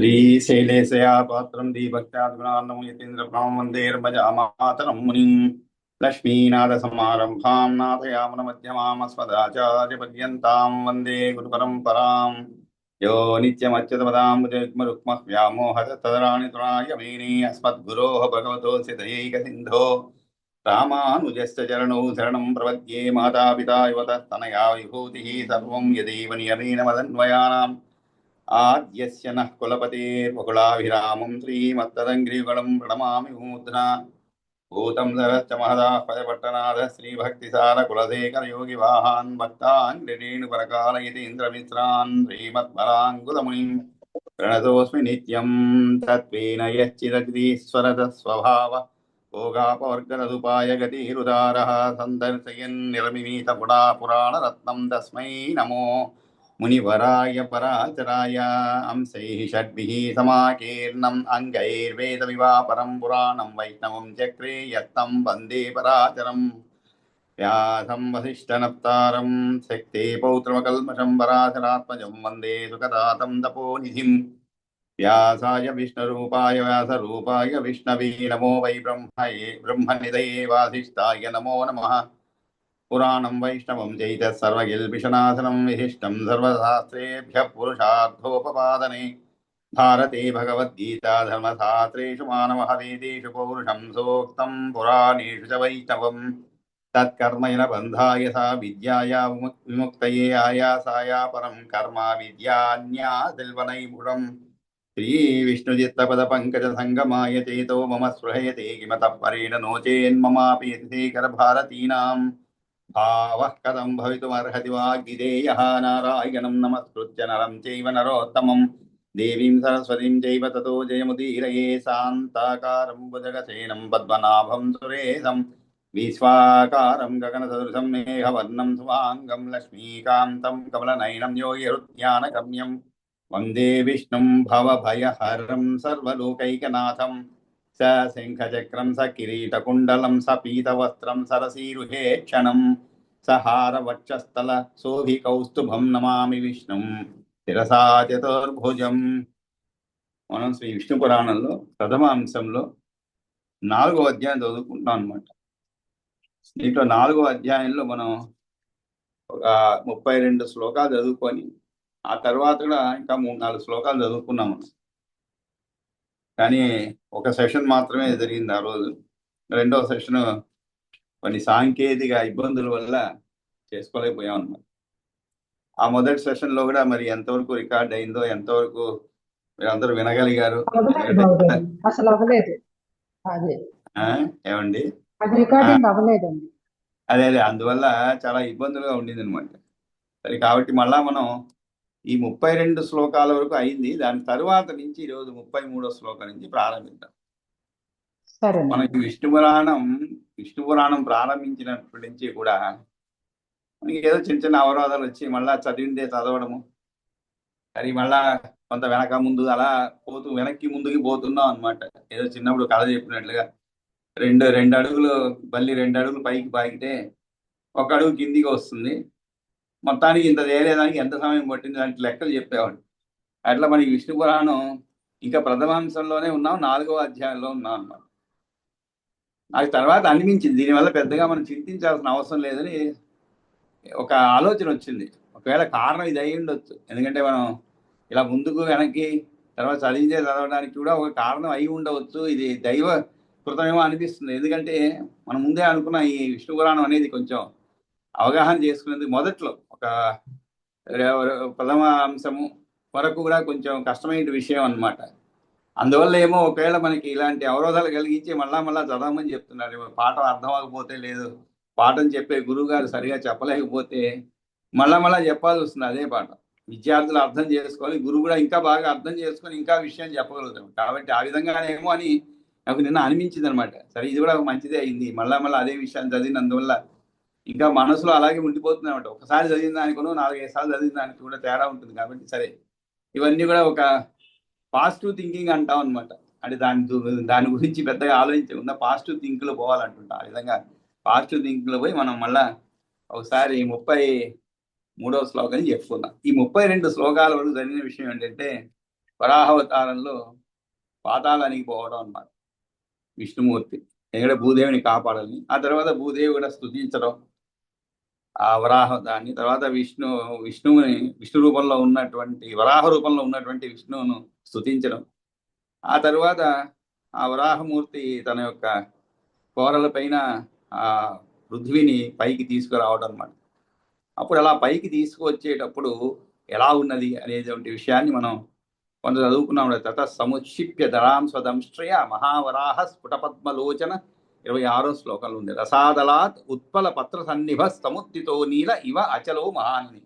श्रीशैलेशया पात्रं दीभक्त्यात्मनान्नं यतीन्द्रप्रां वन्दे मातरं मुनिं लक्ष्मीनाथसमारम्भां नाथयामुनमध्यमामस्मदाचार्यपर्यन्तां वन्दे गुरुपरम्पराम् यो नित्यमच्युतपदाम्बुजयुग्मरुक्मः व्यामोहतस्तदराणि तृणाय मेने अस्मद्गुरोः भगवतोऽस्य दयैकसिन्धो रामानुजस्य चरणौ शरणं प्रपद्ये मातापिता युवतस्तनया विभूतिः सर्वं यदेव नियमेन मदन्वयानाम् आद्यस्य नः कुलपतेर्वकुलाभिरामं श्रीमत्तदङ्घ्रियुगलं प्रणमामि मूर्ध्ना भूतं सरश्च महदाह्वयपट्टनाथः श्रीभक्तिसारकुलशेखरयोगिवाहान् भक्ताङ्घ्रिरेणुपरकालयतीन्द्रमिश्रान् श्रीमत्पराङ्कुलमुनिं प्रणतोऽस्मि नित्यं तत्त्वेन यच्चिदग्रीश्वरतः स्वभाव भोगापवर्गरदुपाय गतिरुदारः सन्दर्शयन्निरमिमीतपुडा पुराणरत्नं तस्मै नमो मुनिवराय पराचराय अंशैः षड्भिः समाकीर्णम् अङ्गैर्वेदविवापरं पुराणं वैष्णवं चक्रे यत्तं वन्दे पराचरम् व्यासं वसिष्ठनप्तारं शक्ते पौत्रमकल्मषं पराशरात्मजं वन्दे सुखदातं तपोनिधिं व्यासाय विष्णुरूपाय व्यासरूपाय विष्णवे नमो वै ब्रह्मनिधये वासिष्ठाय नमो नमः पुराणं वैष्णवं चैतः सर्वगिल्बिषनाशनं विशिष्टं सर्वशास्त्रेभ्यः पुरुषार्थोपपादने भारते भगवद्गीता धर्मशास्त्रेषु मानववेदेषु पौरुषं सूक्तं पुराणेषु च वैष्णवं तत्कर्मैन बन्धाय सा विद्याया विमुक्तये आयासाय परं कर्म विद्यान्यादिल्वनैपुरम् श्रीविष्णुचित्तपदपङ्कजसङ्गमाय चेतो मम स्पृहयते किमतः परेण नो चेन्ममापि यतिशेखरभारतीनाम् भावः कथं भवितुमर्हति वा गिदेयः नारायणं नमस्कृत्य नरं चैव नरोत्तमं देवीं सरस्वतीं चैव ततो जयमुदीरये शान्ताकारं भुजगसेनं पद्मनाभं सुरेशं विश्वाकारं गगनसदृशं मेघवर्णं शुभाङ्गं लक्ष्मीकान्तं कमलनयनं योगिहृत्यानगम्यं वन्दे विष्णुं भवभयहरं सर्वलोकैकनाथं स शङ्खचक्रं स किरीटकुण्डलं स पीतवस्त्रं सरसीरुहे क्षणं स हारवक्षस्थल शोभिकौस्तुभं नमामि విష్ణుం శిరసా చతుర్భుజం. మనం శ్రీ విష్ణు పురాణంలో ప్రథమ అంశంలో 4వ అధ్యాయం చదువుకుంటాం అనమాట. దీంట్లో 4వ అధ్యాయంలో మనం ఒక 32 శ్లోకాలు చదువుకొని ఆ తర్వాత కూడా ఇంకా 3-4 శ్లోకాలు చదువుకున్నాము. కానీ ఒక సెషన్ మాత్రమే జరిగింది ఆ రోజు. రెండో సెషన్ కొన్ని సాంకేతిక ఇబ్బందుల వల్ల చేసుకోలేకపోయాం అన్నమాట. ఆ మొదటి సెషన్ లో కూడా మరి ఎంతవరకు రికార్డ్ అయిందో, ఎంతవరకు మీరందరూ వినగలిగారు అసలు అవ్వలేదు. అదే ఏమండి, అది రికార్డింగ్ అవ్వలేదండి. అదే అందువల్ల చాలా ఇబ్బందులుగా ఉండింది అనమాట. సరే, కాబట్టి మళ్ళా మనం ఈ 32 శ్లోకాల వరకు అయింది. దాని తర్వాత నుంచి ఈరోజు 33వ శ్లోకం నుంచి ప్రారంభిద్దాం. మనకి విష్ణు పురాణం ప్రారంభించినప్పటి నుంచి కూడా మనకి ఏదో చిన్న చిన్న అవరోధాలు వచ్చి మళ్ళా చదివిందే చదవడము, అది మళ్ళా కొంత వెనక ముందు అలా వెనక్కి ముందుకి పోతున్నాం అనమాట. ఏదో చిన్నప్పుడు కథ చెప్పినట్లుగా రెండు అడుగులు బల్లి 2 అడుగులు పైకి పాకితే 1 అడుగు కిందికి వస్తుంది. మొత్తానికి ఇంత చేయలేదానికి ఎంత సమయం పట్టింది దానికి లెక్కలు చెప్పేవాడు. అట్లా మనకి విష్ణు పురాణం ఇంకా ప్రథమాంశంలోనే ఉన్నాం, 4వ అధ్యాయంలో ఉన్నాం అన్నమాట. నాకు తర్వాత అనిపించింది దీనివల్ల పెద్దగా మనం చింతించాల్సిన అవసరం లేదని ఒక ఆలోచన వచ్చింది. ఒకవేళ కారణం ఇది అయి ఉండొచ్చు, ఎందుకంటే మనం ఇలా ముందుకు వెనక్కి తర్వాత చదవడానికి కూడా ఒక కారణం అయి ఉండవచ్చు. ఇది దైవ కృతమేమో అనిపిస్తుంది. ఎందుకంటే మనం ముందే అనుకున్న ఈ విష్ణు పురాణం అనేది కొంచెం అవగాహన చేసుకునేందుకు మొదట్లో ఒక ప్రథమ అంశము వరకు కూడా కొంచెం కష్టమైన విషయం అన్నమాట. అందువల్ల ఏమో ఒకవేళ మనకి ఇలాంటి అవరోధాలు కలిగించి మళ్ళా చదవమని చెప్తున్నారు. పాఠం అర్థం అవ్వకపోతే, లేదు పాఠం చెప్పే గురువు గారు సరిగా చెప్పలేకపోతే మళ్ళా చెప్పాల్సి వస్తుంది అదే పాఠం. విద్యార్థులు అర్థం చేసుకోవాలి, గురువు కూడా ఇంకా బాగా అర్థం చేసుకొని ఇంకా విషయం చెప్పగలుగుతాం. కాబట్టి ఆ విధంగానేమో అని నాకు నిన్న అనిపించింది అనమాట. సరే, ఇది కూడా మంచిదే అయింది. మళ్ళా అదే విషయాన్ని చదివినందువల్ల ఇంకా మనసులో అలాగే ఉండిపోతుంది అనమాట. ఒకసారి చదివిన దానికను 4-5 సార్లు చదివిన దానికి కూడా తేడా ఉంటుంది. కాబట్టి సరే, ఇవన్నీ కూడా ఒక పాజిటివ్ థింకింగ్ అంటాం అనమాట. అంటే దాని గురించి పెద్దగా ఆలోచించకుండా పాజిటివ్ థింక్లో పోవాలంటుంటా. ఆ విధంగా పాజిటివ్ థింకింగ్లో పోయి మనం మళ్ళా ఒకసారి 33వ శ్లోకాన్ని చెప్పుకుందాం. ఈ 32 శ్లోకాల వరకు జరిగిన విషయం ఏంటంటే, వరాహావతారంలో పాతాళానికి పోవడం అన్నమాట విష్ణుమూర్తి, ఎందుకంటే భూదేవిని కాపాడాలని. ఆ తర్వాత భూదేవి కూడా స్తుతించడం ఆ వరాహ దాన్ని. తర్వాత విష్ణు రూపంలో ఉన్నటువంటి వరాహ రూపంలో ఉన్నటువంటి విష్ణువును స్తుతించడం. ఆ తర్వాత ఆ వరాహమూర్తి తన యొక్క కోరల పైన ఆ పృథ్వీని పైకి తీసుకురావడం అన్నమాట. అప్పుడు అలా పైకి తీసుకువచ్చేటప్పుడు ఎలా ఉన్నది అనేటువంటి విషయాన్ని మనం కొంత చదువుకున్నాం. తత సముక్షిప్య ధరాం స్వదంశ్రయ మహావరాహ స్ఫుటపద్మలోచన 26వ శ్లోకంలో ఉంది. రసాదలాత్ ఉత్పల పత్ర సన్నిభ సముద్దితో నీల ఇవ అచలో మహాని.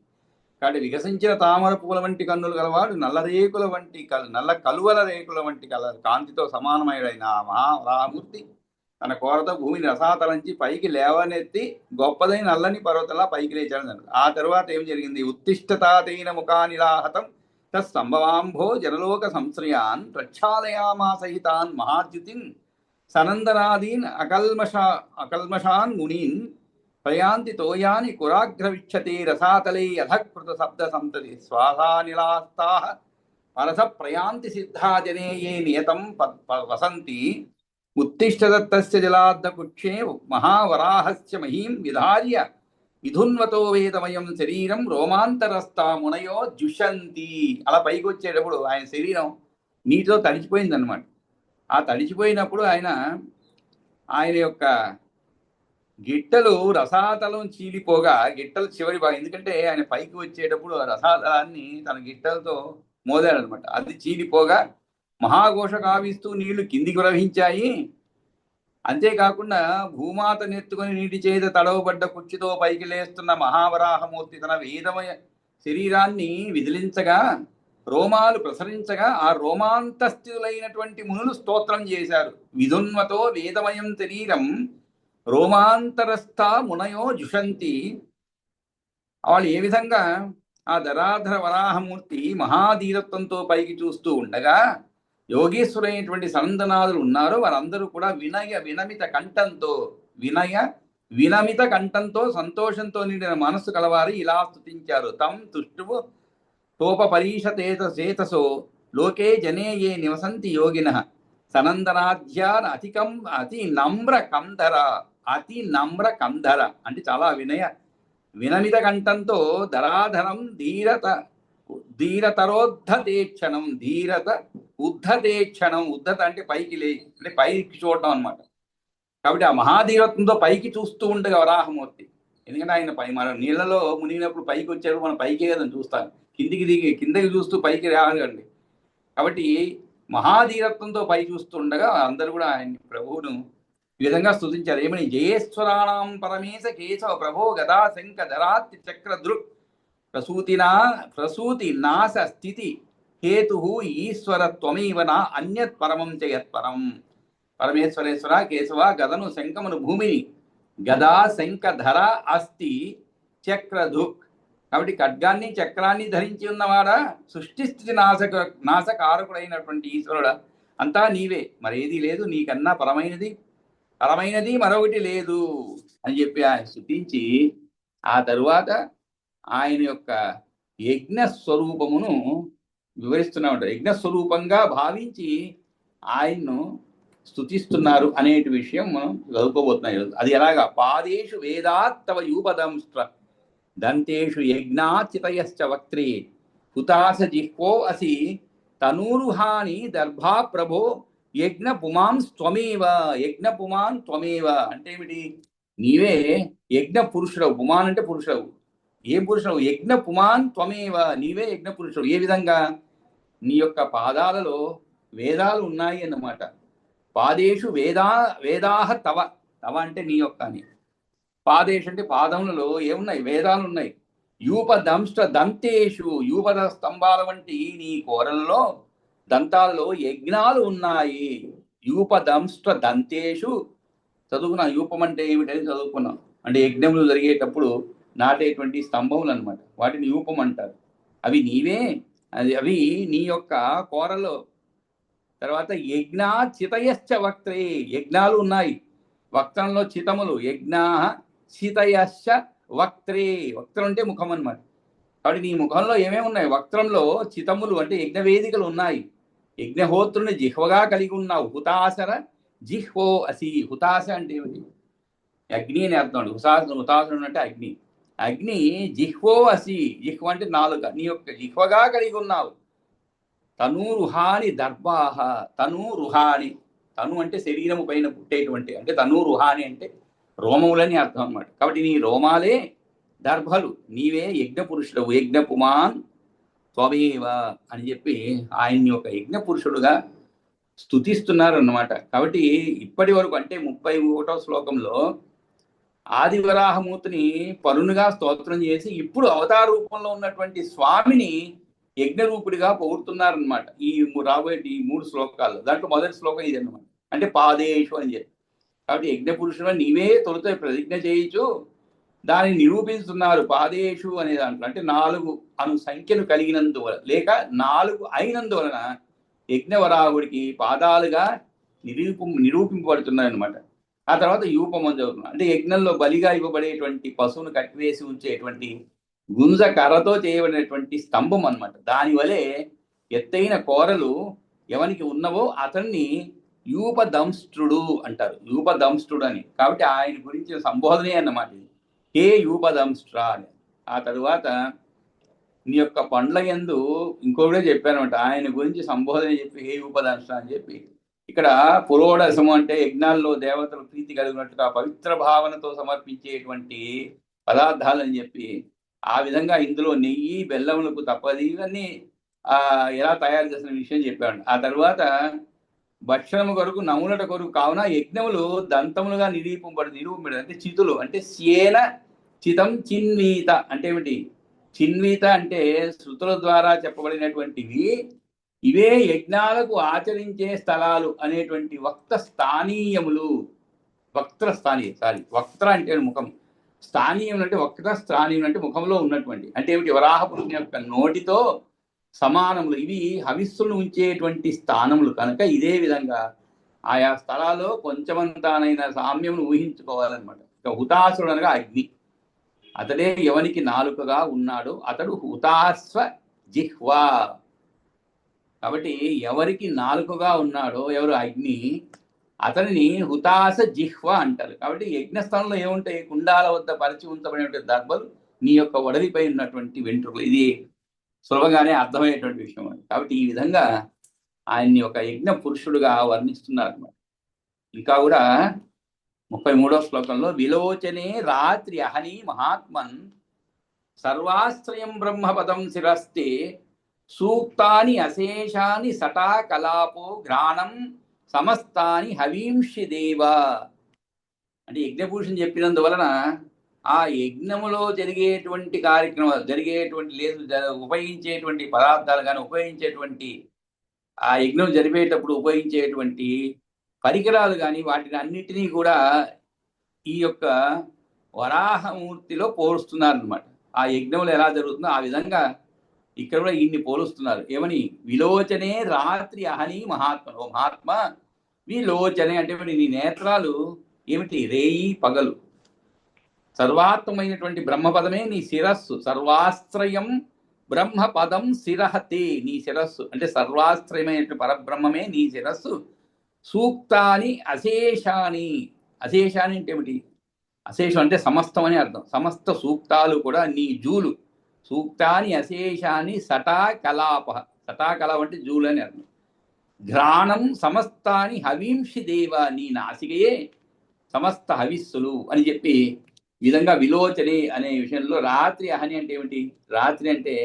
కాబట్టి వికసించిన తామర పూల వంటి కన్నులు గలవాడు నల్ల రేకుల వంటి నల్ల కలువల రేకుల వంటి కాంతితో సమానమైన ఆ మహావరాహమూర్తి తన కోరతో భూమిని రసాతలంచి పైకి లేవనెత్తి గొప్పదైన నల్లని పర్వతంలా పైకి లేచాడు. ఆ తర్వాత ఏం జరిగింది? ఉత్తిష్టతాతైన ముఖానిలాహతం తస్సంభవాంభో జనలోక సంశ్రయాన్ ప్రక్షాళయామాసహితాన్ మహాద్యుతిన్ సనందనాదీన్ అకల్మషాన్ మునీన్ ప్రయాంతి తోయాని కురాగ్రవిక్షతే రసాతలే అధకృత శబ్ద సంతతి శ్వాసానిలాస్తా పరస ప్రయాంతి సిద్ధా జనే ఏ నియతం వసంతి ఉత్తిష్టదత్తస్య జలాద్దకుక్షే మహావరాహస్య మహీం విధార్య విధున్వతో వేదమయం శరీరం రోమాంతరస్థ మునయో జుషంతి. అలా పైకి వచ్చేటప్పుడు ఆయన శరీరం నీటితో తడిచిపోయిందనమాట. ఆ తడిచిపోయినప్పుడు ఆయన యొక్క గిట్టలు రసాతలం చీలిపోగా, గిట్టలు చివరి భాగం, ఎందుకంటే ఆయన పైకి వచ్చేటప్పుడు ఆ రసాతలాన్ని తన గిట్టలతో మోదాడనమాట. అది చీలిపోగా మహాఘోష కావిస్తూ నీళ్లు కిందికి ప్రవహించాయి. అంతేకాకుండా భూమాత నెత్తుకొని నీటి చేత తడవబడ్డ కుర్చీతో పైకి లేస్తున్న మహావరాహమూర్తి తన వేదమయ శరీరాన్ని విదిలించగా రోమాలు ప్రసరించగా ఆ రోమాంతస్థితులైనటువంటి మునులు స్తోత్రం చేశారు. విధున్వతో వేదమయం శరీరం రోమాంతరస్థ మునయో జుషంతి. వాళ్ళు ఏ విధంగా ఆ ధరాధర వరాహమూర్తి మహాధీరత్వంతో పైకి చూస్తూ ఉండగా యోగేశ్వరైనటువంటి సనందనాథులు ఉన్నారో వారందరూ కూడా వినమిత కంఠంతో సంతోషంతో నిండిన మనస్సు కలవారు ఇలా స్తుతించారు. తం తుష్టువు తోప పరీషతేతసేతసో లోకే జనే ఏ నివసంతి యోగిన సనందనాధ్యాన్ అతి నమ్ర కంధర అంటే చాలా వినమిత కంఠంతో ధరాధరం ధీరతరోద్ధతేక్షణం ఉద్ధత అంటే పైకి అంటే పైకి చూడటం అనమాట. కాబట్టి ఆ మహాధీరత్వంతో పైకి చూస్తూ ఉండగా వరాహమూర్తి, ఎందుకంటే ఆయన మన నీళ్ళలో మునిగినప్పుడు పైకి వచ్చాడు, మనం పైకి కదని చూస్తాను, కిందకి చూస్తూ పైకి రాగండి. కాబట్టి మహాధీరత్వంతో పై చూస్తూ ఉండగా అందరూ కూడా ఆయన ప్రభువును ఈ విధంగా స్తుతించారు. ఏమని? జయేశ్వరాణం పరమేశ కేశవ ప్రభో గదా శంఖ ధరాత్రి చక్ర దృక్ ప్రసూతి నాశ స్థితి హేతు ఈశ్వర త్వమేవ నా అన్యత్ పరమం చేయత్పరం. పరమేశ్వరేశ్వర కేశవ గదను శంఖమును భూమిని గదా శంఖ ధర అస్థి చక్ర దృక్. కాబట్టి ఖడ్గాన్ని చక్రాన్ని ధరించి ఉన్నవాడా, సృష్టి స్థితి నాశకారకుడైనటువంటి ఈశ్వరుడా, అంతా నీవే, మరేది లేదు, నీకన్నా పరమైనది మరొకటి లేదు అని చెప్పి ఆయన స్తుతించి ఆ తరువాత ఆయన యొక్క యజ్ఞ స్వరూపమును వివరిస్తూనే ఉంటారు. యజ్ఞ స్వరూపంగా భావించి ఆయన్ను స్తుతిస్తున్నారు అనేటి విషయం మనం చదువుకోబోతున్నాం. అది ఎలాగా? పాదేషు వేదాత్తవ యూపదంస్త్ర దంతేషు యజ్ఞాచితయశ్చ వక్త్రే హుతాస జిహ్వో అసి తనూరుహాని దర్భా ప్రభో యజ్ఞ పుమాన్ త్వమేవ అంటే ఏమిటి? నీవే యజ్ఞ పురుషుడవు. పుమాన్ అంటే పురుషుడవు. ఏం పురుషుడవు? యజ్ఞ పుమాన్ త్వమేవ, నీవే యజ్ఞ పురుషుడు. ఏ విధంగా? నీ యొక్క పాదాలలో వేదాలు ఉన్నాయి అన్నమాట. పాదేషు వేదాహ తవ అంటే నీ యొక్క అని. పాదేషు అంటే పాదములలో ఏమున్నాయి? వేదాలు ఉన్నాయి. యూపదంష్ట దంతేషు, యూపద స్తంభాల వంటి నీ కోరలలో దంతాలలో యజ్ఞాలు ఉన్నాయి. యూపదంష్ట దంతేషు చదువుకున్నాం. యూపం అంటే ఏమిటని చదువుకున్నాం. అంటే యజ్ఞములు జరిగేటప్పుడు నాటేటువంటి స్తంభములు అనమాట, వాటిని యూపం అంటారు. అవి నీవే, అవి నీ యొక్క కోరలో. తర్వాత యజ్ఞాచితయశ్చ వక్త్రే, యజ్ఞాలు ఉన్నాయి వక్త్రంలో, చితములు. యజ్ఞా చితయశ్చ వక్త్రే, వక్త్రం అంటే ముఖం అనమాట. కాబట్టి నీ ముఖంలో ఏమేమి ఉన్నాయి? వక్త్రంలో చితములు అంటే యజ్ఞవేదికలు ఉన్నాయి. యజ్ఞహోత్రుని జిహ్వగా కలిగి ఉన్నావు. హుతాసర జిహ్వో అసి. హుతాస అంటే ఏమిటి? అగ్ని అని అర్థం అండి. హుతాసుడు అంటే అగ్ని. అగ్ని జిహ్వో అసి. జిహ్వ అంటే నాలుక. నీ యొక్క జిహ్వగా కలిగి ఉన్నావు. తనూరుహాని దర్భాహ. తనూరుహాని, తను అంటే శరీరము పైన పుట్టేటువంటి, అంటే తనూరుహాని అంటే రోమములని అర్థం అన్నమాట. కాబట్టి నీ రోమాలే దర్భలు, నీవే యజ్ఞ పురుషుడవు. యజ్ఞ పుమాన్ త్వమేవ అని చెప్పి ఆయన్ని ఒక యజ్ఞ పురుషుడుగా స్తుతిస్తున్నారు అన్నమాట. కాబట్టి ఇప్పటి వరకు అంటే 31వ శ్లోకంలో ఆదివరాహమూర్తిని పరునుగా స్తోత్రం చేసి ఇప్పుడు అవతార రూపంలో ఉన్నటువంటి స్వామిని యజ్ఞరూపుడిగా పొగుడుతున్నారనమాట. ఈ రాబోయే ఈ 3 శ్లోకాల్లో దాంట్లో మొదటి శ్లోకం ఇది అనమాట. అంటే పాదేషు అని చెప్పి. కాబట్టి యజ్ఞ పురుషుడు నీవే తొలుత ప్రతిజ్ఞ చేయించు దాన్ని నిరూపిస్తున్నారు. పాదేషు అనే దాంట్లో అంటే 4 అను సంఖ్యను కలిగినందువలన లేక 4 అయినందువలన యజ్ఞవరాహుడికి పాదాలుగా నిరూపింపబడుతున్నాయి అనమాట. ఆ తర్వాత యూపమం చదువుతున్నాం. అంటే యజ్ఞంలో బలిగా ఇవ్వబడేటువంటి పశువును కట్టివేసి ఉంచేటువంటి గుంజ కర్రతో చేయబడినటువంటి స్తంభం అనమాట. దానివలే ఎత్తైన కోరలు ఎవరికి ఉన్నవో అతన్ని యూపదంష్ట్రుడు అంటారు. యూపదంష్ట్రుడు అని. కాబట్టి ఆయన గురించి సంబోధనే అన్నమాట. హే యూపదంష్ట్ర అని. ఆ తరువాత నీ యొక్క పండ్ల యందు ఇంకొకటే చెప్పానమాట. ఆయన గురించి సంబోధన చెప్పి హే యూపదంష్ట్ర అని చెప్పి ఇక్కడ పురోడసము అంటే యజ్ఞాల్లో దేవతలు ప్రీతి కలిగినట్టుగా పవిత్ర భావనతో సమర్పించేటువంటి పదార్థాలని చెప్పి ఆ విధంగా ఇందులో నెయ్యి బెల్లములకు తప్పది ఇవన్నీ ఎలా తయారు చేసిన విషయం చెప్పాడు. ఆ తర్వాత భక్షణము కొరకు నములట కొరకు కావున యజ్ఞములు దంతములుగా నిరూపబడి అంటే చితులు అంటే శ్యేన చితం చిన్వీత అంటే ఏమిటి? చిన్వీత అంటే శృతుల ద్వారా చెప్పబడినటువంటివి. ఇవే యజ్ఞాలకు ఆచరించే స్థలాలు అనేటువంటి వక్త స్థానీయములు. వక్త్ర అంటే ముఖం, స్థానీయం అంటే వక్త, స్థానీయం అంటే ముఖంలో ఉన్నటువంటి అంటే ఏమిటి? వరాహపురుని యొక్క నోటితో సమానములు. ఇవి హవిస్సులు ఉంచేటువంటి స్థానములు కనుక ఇదే విధంగా ఆయా స్థలాల్లో కొంచెమంతానైన సామ్యమును ఊహించుకోవాలన్నమాట. ఇక హుతాసుడు అనగా అగ్ని. అతడే ఎవనికి నాలుకగా ఉన్నాడు. అతడు హుతాస్వ జిహ్వా. కాబట్టి ఎవరికి నాలుకగా ఉన్నాడో ఎవరు? అగ్ని. అతనిని హుతాస జిహ్వ అంటారు. కాబట్టి యజ్ఞస్థలంలో ఏముంటాయి? కుండాల వద్ద పరిచి ఉంచబడినటువంటి దర్భలు, నీ యొక్క వడలిపై ఉన్నటువంటి వెంట్రుకలు. ఇది సులభంగానే అర్థమయ్యేటువంటి విషయం. కాబట్టి ఈ విధంగా ఆయన్ని ఒక యజ్ఞ పురుషుడుగా వర్ణిస్తున్నారు అన్నమాట. ఇంకా కూడా 33వ శ్లోకంలో విలోచనే రాత్రి అహని మహాత్మన్ సర్వాశ్రయం బ్రహ్మపదం శిరస్తే సూక్తాని అశేషాని సటా కలాపో ఘ్రాణం సమస్తాని హవీంషి దేవ. అంటే యజ్ఞపురుషుని చెప్పినందువలన ఆ యజ్ఞములో జరిగేటువంటి కార్యక్రమాలు ఉపయోగించేటువంటి పదార్థాలు కానీ ఉపయోగించేటువంటి ఆ యజ్ఞం జరిపేటప్పుడు ఉపయోగించేటువంటి పరికరాలు కానీ వాటిని అన్నిటినీ కూడా ఈ యొక్క వరాహమూర్తిలో పోలుస్తున్నారు అనమాట. ఆ యజ్ఞములు ఎలా జరుగుతుందో ఆ విధంగా ఇక్కడ కూడా ఇన్ని పోలుస్తున్నారు. ఏమని? విలోచనే రాత్రి అహని మహాత్మ. ఓ మహాత్మ, విలోచనే అంటే నీ నేత్రాలు ఏమిటి? రేయి పగలు. సర్వాత్మైనటువంటి బ్రహ్మపదమే నీ శిరస్సు. సర్వాశ్రయం బ్రహ్మపదం శిరహతే. నీ శిరస్సు అంటే సర్వాశ్రయమైనటువంటి పరబ్రహ్మమే నీ శిరస్సు. సూక్తాని అశేషాని. అశేషాని అంటే ఏమిటి? అశేషం అంటే సమస్తం అని అర్థం. సమస్త సూక్తాలు కూడా నీ జూలు. సూక్తాని అశేషాని సటా కలాప. సటా కలాప అంటే జూలు అని అర్థం. ఘ్రాణం సమస్తాని హవీంషి దేవ. నీ నాసికయే సమస్త హవిస్సులు అని చెప్పి విధంగా విలోచనే అనే విషయంలో రాత్రి అహని అంటే ఏమిటి? రాత్రి అంటే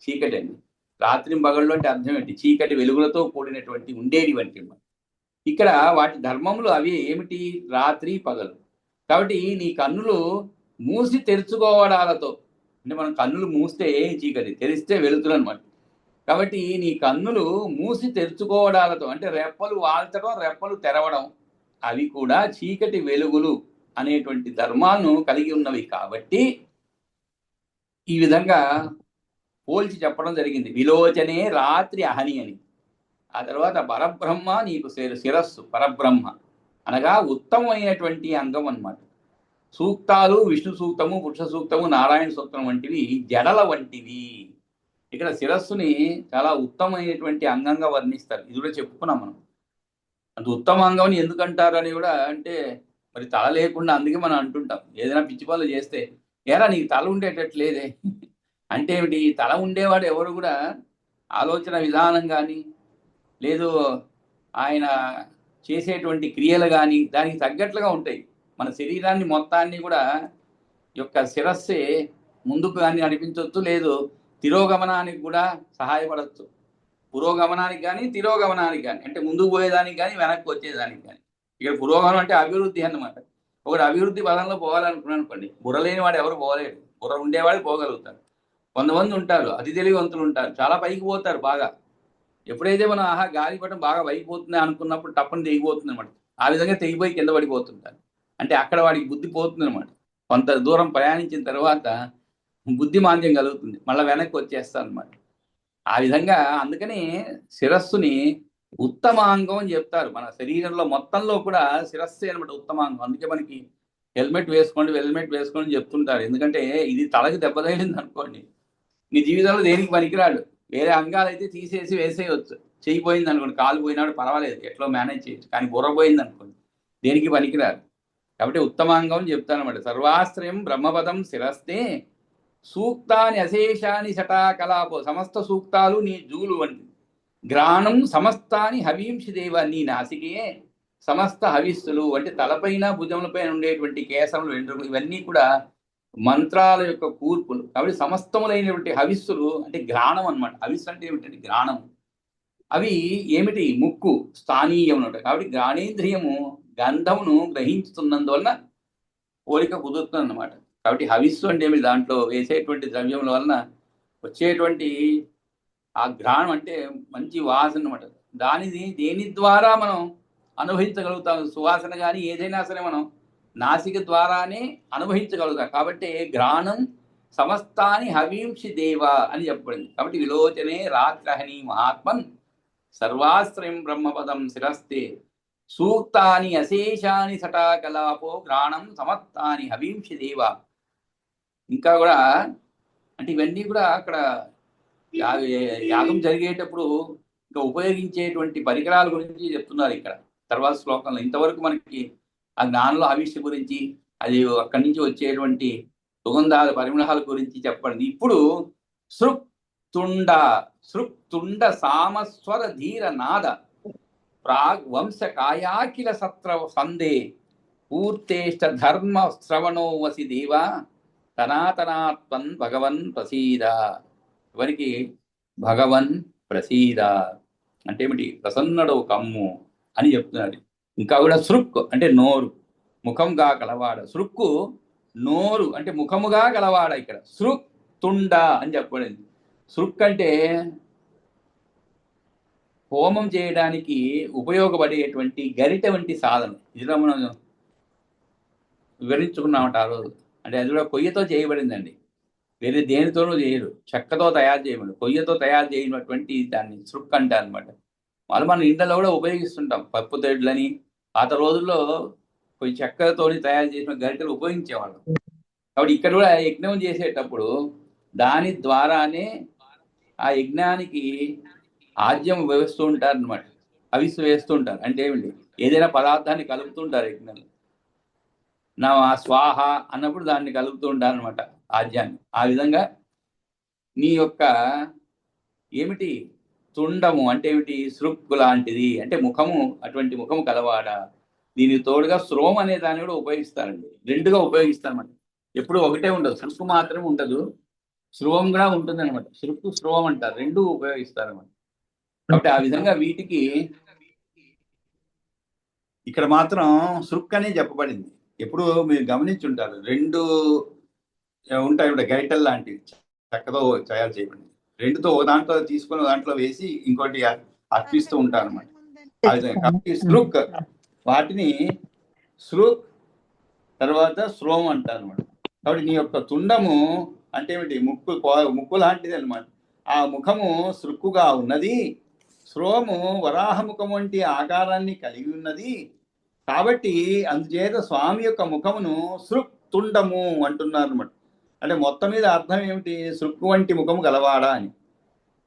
చీకటి అండి. రాత్రి పగళ్ళు అంటే అర్థం ఏంటి? చీకటి వెలుగులతో కూడినటువంటి ఉండేది వంటి. ఇక్కడ వాటి ధర్మములు అవి ఏమిటి? రాత్రి పగలు. కాబట్టి నీ కన్నులు మూసి తెరుచుకోవడాలతో, అంటే మనం కన్నులు మూస్తే చీకటి, తెరిస్తే వెలుతురు అనమాట. కాబట్టి నీ కన్నులు మూసి తెరుచుకోవడాలతో అంటే రెప్పలు వాల్చడం, రెప్పలు తెరవడం, అవి కూడా చీకటి వెలుగులు అనేటువంటి ధర్మాలను కలిగి ఉన్నవి. కాబట్టి ఈ విధంగా పోల్చి చెప్పడం జరిగింది. విలోచనే రాత్రి అహని అని. ఆ తర్వాత పరబ్రహ్మ నీకు శిరస్సు. పరబ్రహ్మ అనగా ఉత్తమమైనటువంటి అంగం అన్నమాట. సూక్తాలు విష్ణు సూక్తము, పురుష సూక్తము, నారాయణ సూక్తం వంటివి జడల వంటివి. ఇక్కడ శిరస్సుని చాలా ఉత్తమమైనటువంటి అంగంగా వర్ణిస్తారు. ఇది కూడా చెప్పుకున్నాం మనం. అంత ఉత్తమ అంగం ఎందుకంటారు అని కూడా అంటే మరి తల లేకుండా అందుకే మనం అంటుంటాం. ఏదైనా పిచ్చి పనులు చేస్తే ఏరా నీకు తల ఉండేటట్లేదే అంటే ఏమిటి? తల ఉండేవాడు ఎవరు కూడా ఆలోచన విధానం కానీ లేదు ఆయన చేసేటువంటి క్రియలు కానీ దానికి తగ్గట్లుగా ఉంటాయి. మన శరీరాన్ని మొత్తాన్ని కూడా యొక్క శిరస్సే ముందుకు కానీ నడిపించవచ్చు, లేదు తిరోగమనానికి కూడా సహాయపడవచ్చు. పురోగమనానికి కానీ తిరోగమనానికి కానీ, అంటే ముందుకు పోయేదానికి కానీ వెనక్కి వచ్చేదానికి కానీ. ఇక్కడ పురోగమనం అంటే అభివృద్ధి అన్నమాట. ఒకటి అభివృద్ధి పదంలో పోవాలనుకున్నాను అనుకోండి, బుర్ర లేని వాడు ఎవరు పోలేడు, బుర్ర ఉండేవాడు పోగలుగుతారు. కొంతమంది ఉంటారు అతి తెలివివంతులు ఉంటారు, చాలా పైకి పోతారు బాగా. ఎప్పుడైతే మనం ఆహా గాలిపటం బాగా పైకి పోతుంది అనుకున్నప్పుడు టప్పని తెగిపోతుంది అనమాట. ఆ విధంగా తెగిపోయి కింద పడిపోతుంటారు. అంటే అక్కడ వాడికి బుద్ధి పోతుంది అనమాట. కొంత దూరం ప్రయాణించిన తర్వాత బుద్ధి మాంద్యం కలుగుతుంది, మళ్ళీ వెనక్కి వచ్చేస్తారు అనమాట. ఆ విధంగా అందుకని శిరస్సుని ఉత్తమాంగం అని చెప్తారు. మన శరీరంలో మొత్తంలో కూడా శిరస్సే అనమాట ఉత్తమాంగం. అందుకే మనకి హెల్మెట్ వేసుకోండి చెప్తుంటారు. ఎందుకంటే ఇది తలకి దెబ్బ తగిలింది అనుకోండి, నీ జీవితంలో దేనికి పనికిరాడు. వేరే అంగాలు అయితే తీసేసి వేసేయవచ్చు. చెయ్యి పోయింది అనుకోండి, కాలు పోయినాడు పర్వాలేదు, ఎట్లా మేనేజ్ చేయొచ్చు. కానీ బుర్ర పోయింది అనుకోండి దేనికి పనికిరాదు. కాబట్టి ఉత్తమాంగం అని చెప్తానమాట. సర్వాశ్రయం బ్రహ్మపదం శిరస్తే సూక్తాని అశేషాని శటాకలాపో. సమస్త సూక్తాలు నీ జూలు వంటి. గ్రాణం సమస్తాని హవీంషి దేవ. నీ నాసికే సమస్త హవిస్సులు అంటే తలపైన భుజములపైన ఉండేటువంటి కేశములు, వెంట్రుకలు ఇవన్నీ కూడా మంత్రాల యొక్క కూర్పులు. కాబట్టి సమస్తములైనటువంటి హవిస్సులు అంటే గ్రాణం అనమాట. హవిస్సు అంటే ఏమిటంటే గ్రాణం. అవి ఏమిటి? ముక్కు స్థానీయం అనమాట. కాబట్టి గ్రాణేంద్రియము గంధమును గ్రహించుతున్నందువలన పోలిక కుదురుతుంది అన్నమాట. కాబట్టి హవిస్సు అంటే ఏమి? దాంట్లో వేసేటువంటి ద్రవ్యముల వలన వచ్చేటువంటి ఆ ఘ్రాణం అంటే మంచి వాసన అనమాట. దేని ద్వారా మనం అనుభవించగలుగుతాం. సువాసన కానీ ఏదైనా సరే మనం నాసిక ద్వారానే అనుభవించగలుగుతాం. కాబట్టి ఘ్రాణం సమస్తాని హవీంషి దేవ అని చెప్పబడింది. కాబట్టి విలోచనే రాత్రహని మహాత్మన్ సర్వాశ్రయం బ్రహ్మపదం శిరస్తే సూక్తాని అశేషాని సటాకలాపో గ్రాణం సమస్తాని హవీంషి దేవ. ఇంకా కూడా అంటే ఇవన్నీ కూడా అక్కడ యాగం జరిగేటప్పుడు ఇంకా ఉపయోగించేటువంటి పరికరాల గురించి చెప్తున్నారు ఇక్కడ తర్వాత శ్లోకంలో. ఇంతవరకు మనకి ఆ జ్ఞానంలో హవిష్య గురించి, అది అక్కడి నుంచి వచ్చేటువంటి సుగంధాల పరిమళాల గురించి చెప్పండి. ఇప్పుడు సృక్తుండ సామస్వర ధీర నాద ప్రాగ్ వంశ కాయాకిల సత్ర సందే పూర్తేష్ట ధర్మ శ్రవణో వసి దేవా సనాతనాత్మన్ భగవన్ ప్రసీద. ఎవరికి? భగవన్ ప్రసీద అంటే ఏమిటి? ప్రసన్నడో కమ్ము అని చెప్తున్నారు. ఇంకా కూడా సృక్ అంటే నోరు, ముఖంగా కలవాడ. సృక్కు నోరు అంటే ముఖముగా కలవాడ. ఇక్కడ సృక్ తుండ అని చెప్పబడింది. సృక్ అంటే హోమం చేయడానికి ఉపయోగపడేటువంటి గరిట వంటి సాధనం. ఇదిలో మనం వివరించుకున్నామంట ఆ రోజు. అంటే అది కూడా కొయ్యతో చేయబడిందండి, వేరే దేనితోనూ చేయరు. చెక్కతో తయారు చేయబడి కొయ్యతో తయారు చేయనటువంటి దాన్ని సృక్ అంటారు అనమాట. వాళ్ళు మన ఇంట్లో కూడా ఉపయోగిస్తుంటాం. పప్పు తెడ్లని పాత రోజుల్లో కొంచెం చెక్కతోని తయారు చేసిన గరిటెలు ఉపయోగించేవాళ్ళం. కాబట్టి ఇక్కడ కూడా యజ్ఞం చేసేటప్పుడు దాని ద్వారానే ఆ యజ్ఞానికి ఆజ్యం వేస్తూ ఉంటారు అనమాట. హవిస్సు వేస్తూ ఉంటారు. అంటే ఏమిటి? ఏదైనా పదార్థాన్ని కలుపుతుంటారు యజ్ఞంలో. నా స్వాహ అన్నప్పుడు దాన్ని కలుపుతూ ఉంటారు అనమాట ఆజ్యాన్ని. ఆ విధంగా నీ యొక్క ఏమిటి? తుండము అంటే ఏమిటి? సృక్కు లాంటిది అంటే ముఖము, అటువంటి ముఖము కలవాడ. దీనికి తోడుగా శ్రోమ అనే దాన్ని కూడా ఉపయోగిస్తారండి. రెండుగా ఉపయోగిస్తారన్నమాట. ఎప్పుడు ఒకటే ఉండదు, సృక్కు మాత్రమే ఉండదు, శ్రువం కూడా ఉంటుంది అనమాట. సృక్కు శ్రువం అంటారు, రెండు ఉపయోగిస్తారన్నమాట. కాబట్టి ఆ విధంగా వీటికి ఇక్కడ మాత్రం సృక్ అనే చెప్పబడింది. ఎప్పుడు మీరు గమనించుంటారు, రెండు ఉంటాయి గరిటెల్ లాంటివి చక్కతో తయారు చేయబడింది. రెండుతో దాంట్లో తీసుకుని దాంట్లో వేసి ఇంకోటి అర్పిస్తూ ఉంటారు అనమాట. ఆ విధంగా కాబట్టి సృక్, వాటిని సృక్ తర్వాత శ్రోమ్ అంటారు అనమాట. కాబట్టి నీ యొక్క తుండము అంటే ఏమిటి? ముక్కు లాంటిది అనమాట. ఆ ముఖము సృక్కుగా ఉన్నది, శ్రోము వరాహముఖం వంటి ఆకారాన్ని కలిగి ఉన్నది. కాబట్టి అందుచేత స్వామి యొక్క ముఖమును సృక్ శృక్తుండము అంటున్నారు అనమాట. అంటే మొత్తం మీద అర్థం ఏమిటి? శృక్కు వంటి ముఖము గలవాడా అని.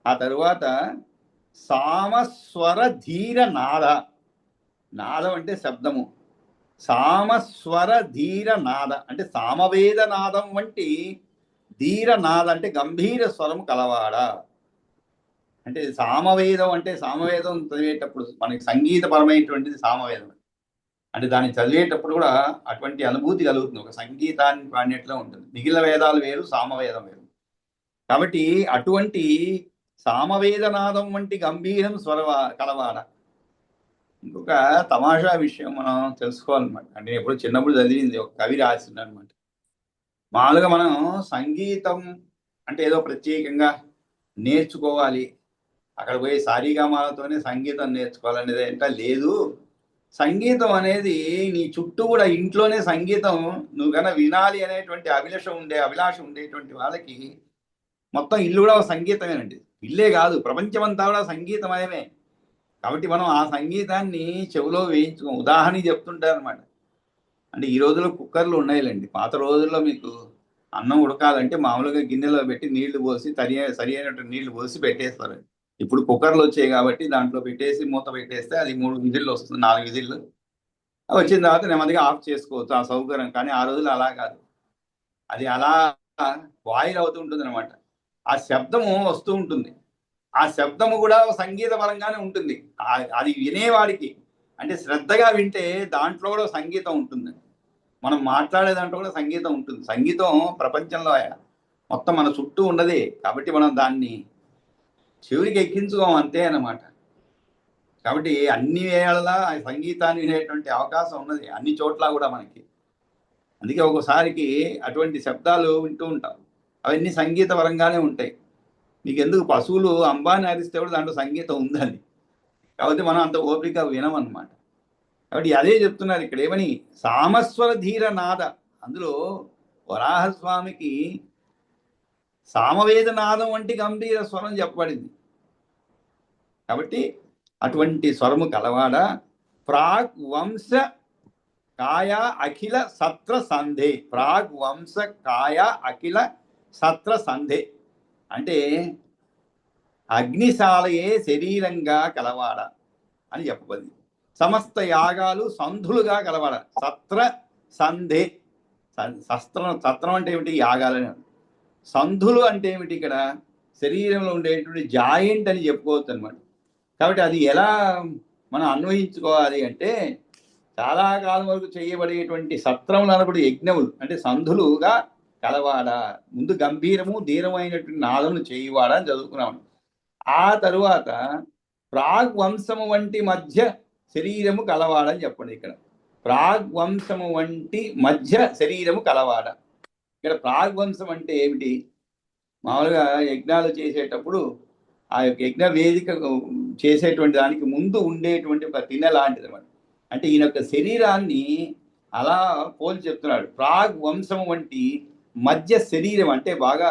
ఆ తరువాత సామస్వర ధీర నాద. నాదం అంటే శబ్దము. సామస్వర ధీర నాద అంటే సామవేద నాదం వంటి ధీర నాద అంటే గంభీర స్వరం కలవాడా. అంటే సామవేదం అంటే సామవేదం చదివేటప్పుడు మనకి సంగీతపరమైనటువంటిది సామవేదం. అంటే దాన్ని చదివేటప్పుడు కూడా అటువంటి అనుభూతి కలుగుతుంది. ఒక సంగీతాన్ని పాడినట్లే ఉంటుంది. మిగిలిన వేదాలు వేరు, సామవేదం వేరు. కాబట్టి అటువంటి సామవేదనాదం వంటి గంభీరం కలవాడ. ఇంకొక తమాషా విషయం మనం తెలుసుకోవాలన్నమాట. అంటే ఎప్పుడు చిన్నప్పుడు చదివింది, ఒక కవి రాసింది అనమాట. మామూలుగా మనం సంగీతం అంటే ఏదో ప్రత్యేకంగా నేర్చుకోవాలి, అక్కడ పోయి సారీగామాలతోనే సంగీతం నేర్చుకోవాలనేది అంటే లేదు. సంగీతం అనేది నీ చుట్టూ కూడా ఇంట్లోనే సంగీతం నువ్వు కన్నా వినాలి అనేటువంటి అభిలాష ఉండేటువంటి వాళ్ళకి మొత్తం ఇల్లు కూడా సంగీతమేనండి. ఇల్లే కాదు, ప్రపంచమంతా కూడా సంగీతమయమే. కాబట్టి మనం ఆ సంగీతాన్ని చెవిలో వేయించుకో. ఉదాహరణ చెప్తుంటారనమాట. అంటే ఈ రోజుల్లో కుక్కర్లు ఉన్నాయిలేండి. పాత రోజుల్లో మీకు అన్నం ఉడకాలంటే మామూలుగా గిన్నెలో పెట్టి నీళ్లు పోసి సరి అయినటువంటి నీళ్లు పోసి పెట్టేస్తారు. ఇప్పుడు కుక్కర్లు వచ్చాయి కాబట్టి దాంట్లో పెట్టేసి మూత పెట్టేస్తే అది 3 విజిల్లు వస్తుంది, 4 విజిల్లు వచ్చిన తర్వాత నెమ్మదిగా ఆఫ్ చేసుకోవచ్చు, ఆ సౌకర్యం. కానీ ఆ రోజులు అలా కాదు. అది అలా బాయిల్ అవుతూ ఉంటుంది అనమాట. ఆ శబ్దము వస్తూ ఉంటుంది. ఆ శబ్దము కూడా సంగీత పరంగానే ఉంటుంది. అది వినేవాడికి అంటే శ్రద్ధగా వింటే దాంట్లో కూడా సంగీతం ఉంటుంది. మనం మాట్లాడే దాంట్లో కూడా సంగీతం ఉంటుంది. సంగీతం ప్రపంచంలో మొత్తం మన చుట్టూ ఉన్నదే. కాబట్టి మనం దాన్ని చెవికి ఎక్కించుకోం అంతే అన్నమాట. కాబట్టి అన్ని వేళలా సంగీతాన్ని వినేటువంటి అవకాశం ఉన్నది అన్ని చోట్ల కూడా మనకి. అందుకే ఒక్కోసారికి అటువంటి శబ్దాలు వింటూ ఉంటాం. అవన్నీ సంగీత పరంగానే ఉంటాయి. మీకు ఎందుకు పశువులు అంబాని అరిస్తే కూడా దాంట్లో సంగీతం ఉందని. కాబట్టి మనం అంత ఓపిక వినమన్నమాట. కాబట్టి అదే చెప్తున్నారు ఇక్కడ. ఏమని? సామస్వర ధీర నాద. అందులో వరాహస్వామికి సామవేద నాదం వంటి గంభీర స్వరం చెప్పబడింది. కాబట్టి అటువంటి స్వరము కలవాడ. ప్రాగ్ వంశ కాయ అఖిల సత్ర సంధే. ప్రాగ్ వంశ కాయ అఖిల సత్ర సంధే అంటే అగ్నిశాలయే శరీరంగా కలవాడ అని చెప్పబడింది. సమస్త యాగాలు సంధులుగా కలవాడ. సత్ర సంధే. సత్రం అంటే ఏమిటి? యాగాలని. సంధులు అంటే ఏమిటి? ఇక్కడ శరీరంలో ఉండేటువంటి జాయింట్ అని చెప్పుకోవచ్చు అనమాట. కాబట్టి అది ఎలా మనం అన్వయించుకోవాలి అంటే చాలా కాలం వరకు చేయబడేటువంటి సత్రములు అనబడి యజ్ఞములు అంటే సంధులుగా కలవాడ. ముందు గంభీరము ధీరమైనటువంటి నాదములు చేయవాడ అని చదువుకున్నాం. ఆ తరువాత ప్రాగ్ వంశము వంటి మధ్య శరీరము కలవాడని చెప్పండి. ఇక్కడ ప్రాగ్ వంశము వంటి మధ్య శరీరము కలవాడ. ఇక్కడ ప్రాగ్ వంశం అంటే ఏమిటి? మామూలుగా యజ్ఞాలు చేసేటప్పుడు ఆ యొక్క యజ్ఞ వేదిక చేసేటువంటి దానికి ముందు ఉండేటువంటి ఒక తిన్నె లాంటిది అనమాట. అంటే ఈయన యొక్క శరీరాన్ని అలా పోల్చి చెప్తున్నాడు. ప్రాగ్ వంశం వంటి మధ్య శరీరం అంటే బాగా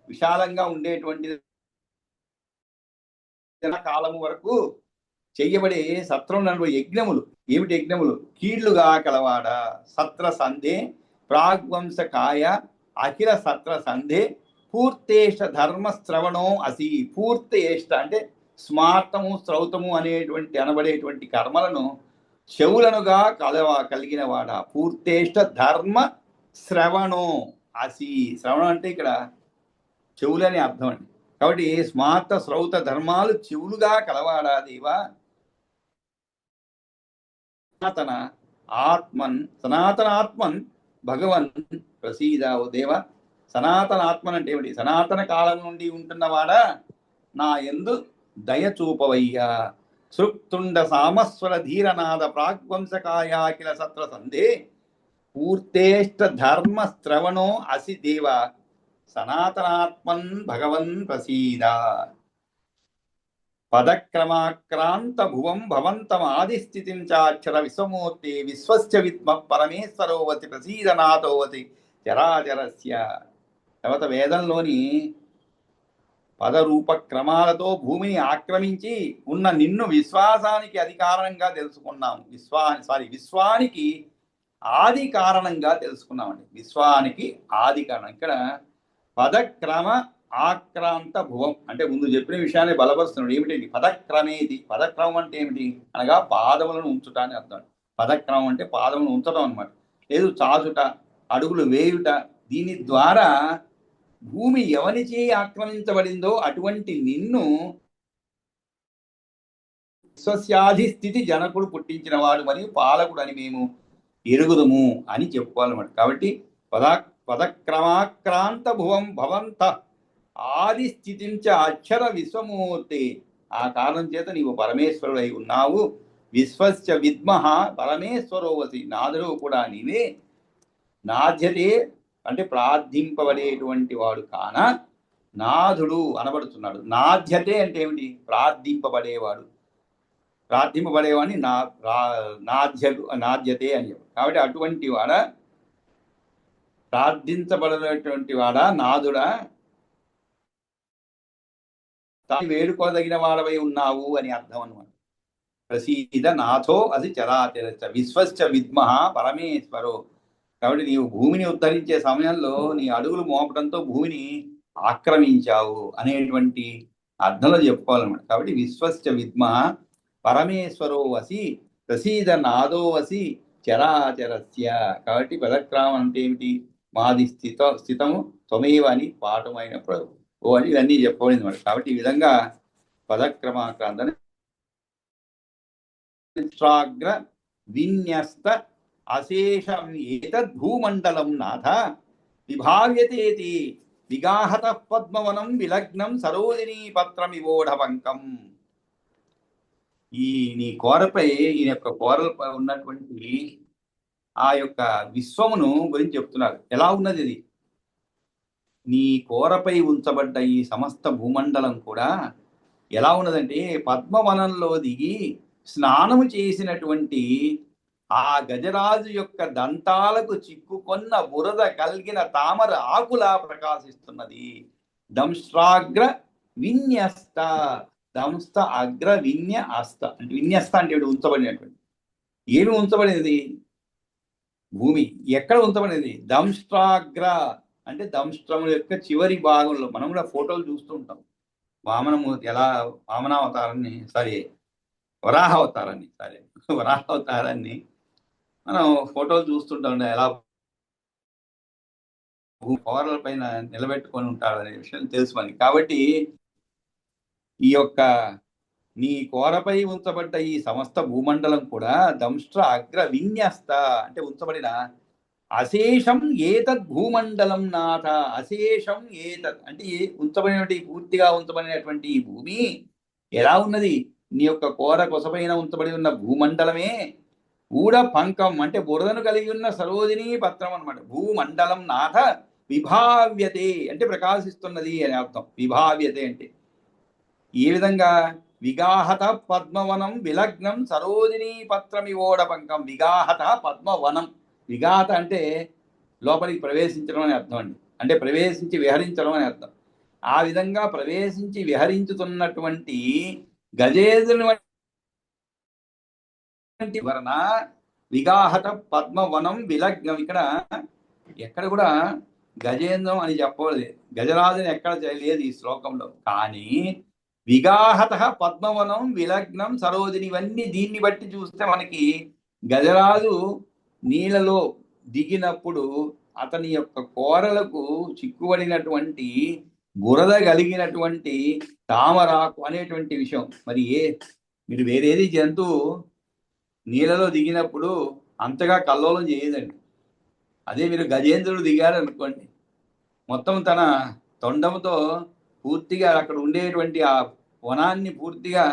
విశాలంగా ఉండేటువంటి కాలము వరకు చెయ్యబడే సత్రం నలుగు యజ్ఞములు. ఏమిటి యజ్ఞములు? కీళ్లుగా కలవాడ. సత్ర సంధే ప్రాగ్వంశ కాయ అఖిల సత్ర సంధే పూర్తేష్ట ధర్మ శ్రవణం అసి. పూర్తేష్ట అంటే స్మార్తము శ్రౌతము అనేటువంటి అనబడేటువంటి కర్మలను చెవులనుగా కలిగిన వాడ. పూర్తేష్ట ధర్మ శ్రవణం అసి. శ్రవణం అంటే ఇక్కడ చెవులని అర్థం అండి. కాబట్టి స్మార్త శ్రౌత ధర్మాలు చెవులుగా కలవాడా దేవా. సనాతన ఆత్మన్ భగవన్ ప్రసీదావు దేవ. సనాతన ఆత్మన్ అంటే ఏమిటి? సనాతన కాలం నుండి ఉంటున్నవాడా నా యందు దయ చూపవయ్యా. సృక్తుండ సామస్వర ధీరనాద ప్రాగ్వంశకాయాకిల సత్ర సంధే పూర్తేష్ట ధర్మ శ్రవణో అసి దేవ. సనాతనాత్మన్ భగవన్ ప్రసీద. పదక్రమాక్రాంత భువం భవంతం ఆదిస్థితిం చాక్షర విశ్వమూర్తి విశ్వస్య విద్మ పరమేశ్వరోవతి ప్రసీదనాథోవతి చరాచరస్య. తర్వాత వేదంలోని పదరూప క్రమాలతో భూమిని ఆక్రమించి ఉన్న నిన్ను విశ్వాసానికి అధికారంగా తెలుసుకున్నాము. విశ్వానికి ఆది కారణంగా తెలుసుకున్నామండి. విశ్వానికి ఆది కారణం. ఇక్కడ పదక్రమ ఆక్రాంత భువం అంటే ముందు చెప్పిన విషయాన్ని బలపరుస్తున్నాడు. ఏమిటి పదక్రమేది? పదక్రమం అంటే ఏమిటి అనగా పాదములను ఉంచుట అని అర్థం. పదక్రమం అంటే పాదములను ఉంచడం అనమాట. లేదు చాచుట, అడుగులు వేయుట. దీని ద్వారా భూమి ఎవరిచే ఆక్రమించబడిందో అటువంటి నిన్ను విశ్వస్యాధిస్థితి జనకుడు పుట్టించిన వాడు మరియు పాలకుడు అని మేము ఎరుగుదము అని చెప్పుకోవాలన్నమాట. కాబట్టి పదక్రమాక్రాంత భువం భవంత ఆది స్థితించ అక్షర విశ్వమూర్తి. ఆ కారణం చేత నీవు పరమేశ్వరుడై ఉన్నావు. విశ్వస్య విద్మహ పరమేశ్వరోవసి. నాదుడు కూడా నీవే. నాధ్యతే అంటే ప్రార్థింపబడేటువంటి వాడు కాన నాథుడు అనబడుతున్నాడు. నాధ్యతే అంటే ఏమిటి? ప్రార్థింపబడేవాడు. ప్రార్థింపబడేవాడిని నాధ్యతే అని చెప్పారు. కాబట్టి అటువంటి వాడ, ప్రార్థించబడినటువంటి వాడా, నాథుడా, వేడుకోదగిన వాడవై ఉన్నావు అని అర్థం అనమాట. ప్రసీద నాథో అది చరాచరచ విశ్వశ్చ విద్మహ పరమేశ్వరో. కాబట్టి నీవు భూమిని ఉద్ధరించే సమయంలో నీ అడుగులు మోపడంతో భూమిని ఆక్రమించావు అనేటువంటి అర్థంలో చెప్పుకోవాలన్నమాట. కాబట్టి విశ్వశ్చ విద్మహ పరమేశ్వరో వసి ప్రసీద నాదో వసి చరాచరస్య. కాబట్టి పదక్రమం అంటే ఏమిటి? మాది స్థితము త్వమేవ అని పాఠమైనప్పుడు ఓ అని ఇవన్నీ చెప్పబడింది అనమాట. కాబట్టి ఈ విధంగా పదక్రమాక్రాంత విన్యస్త అశేషం ఏతద్భూమండలం నాథ విభావ్యతేతి విగాహత పద్మవనం విలగ్నం సరోజినీ పత్రమివోఢవంకం. ఈ నీ కోరపై ఈయన యొక్క కోరలపై ఉన్నటువంటి ఆ యొక్క విశ్వమును గురించి చెప్తున్నారు. ఎలా ఉన్నది ఇది? నీ కోరపై ఉంచబడ్డ ఈ సమస్త భూమండలం కూడా ఎలా ఉన్నదంటే పద్మవనంలో దిగి స్నానము చేసినటువంటి ఆ గజరాజు యొక్క దంతాలకు చిక్కుకొన్న బురద కలిగిన తామర ఆకులా ప్రకాశిస్తున్నది. దంష్ట్రాగ్ర విన్యస్త. దంస్త అగ్ర విన్య అస్త అంటే విన్యస్త అంటే ఉంచబడినటువంటి. ఏమి ఉంచబడినది? భూమి. ఎక్కడ ఉంచబడినది? దంష్ట్రాగ్ర అంటే దంష్ట్రము యొక్క చివరి భాగంలో. మనం కూడా ఫోటోలు చూస్తూ ఉంటాం. వామనావతారాన్ని వరాహావతారాన్ని మనం ఫోటోలు చూస్తుంటాం. ఎలా పవర్ల పైన నిలబెట్టుకొని ఉంటారు అనే విషయం తెలుసు మనకి. కాబట్టి ఈ యొక్క నీ కోరపై ఉంచబడ్డ ఈ సమస్త భూమండలం కూడా దంష్ట్ర అగ్ర విన్యస్త అంటే ఉంచబడిన అశేషం ఏతద్ భూమండలం నాథ. అశేషం ఏతద్ అంటే ఉంచబడినటువంటి పూర్తిగా ఉంచబడినటువంటి ఈ భూమి ఎలా ఉన్నది? నీ యొక్క కోర కొసపైన ఉంచబడి ఉన్న భూమండలమే ఊడ పంకం అంటే బురదను కలిగి ఉన్న సరోజినీ పత్రం అనమాట. భూమండలం నాథ విభావ్యతే అంటే ప్రకాశిస్తున్నది అని అర్థం. విభావ్యతే అంటే ఏ విధంగా? విగాహత పద్మవనం విలగ్నం సరోజినీ పత్రమివోడ పంకం. విగాహత పద్మవనం. విగాహత అంటే లోపలికి ప్రవేశించడం అని అర్థం అండి. అంటే ప్రవేశించి విహరించడం అని అర్థం. ఆ విధంగా ప్రవేశించి విహరించుతున్నటువంటి గజేంద్రుని వలన విగాహత పద్మవనం విలగ్నం. ఎక్కడ కూడా గజేంద్రం అని చెప్పలేదు. గజరాజుని ఎక్కడ లేదు ఈ శ్లోకంలో. కానీ విగాహత పద్మవనం విలగ్నం సరోజిని ఇవన్నీ దీన్ని బట్టి చూస్తే మనకి గజరాజు నీళ్ళలో దిగినప్పుడు అతని యొక్క కోరలకు చిక్కుబడినటువంటి బురద కలిగినటువంటి తామరాకు అనేటువంటి విషయం. మరి మీరు వేరేది జంతువు నీళ్ళలో దిగినప్పుడు అంతగా కల్లోలం చేయదండి. అదే మీరు గజేంద్రుడు దిగారు అనుకోండి, మొత్తం తన తొండంతో పూర్తిగా అక్కడ ఉండేటువంటి ఆ వనాన్ని పూర్తిగా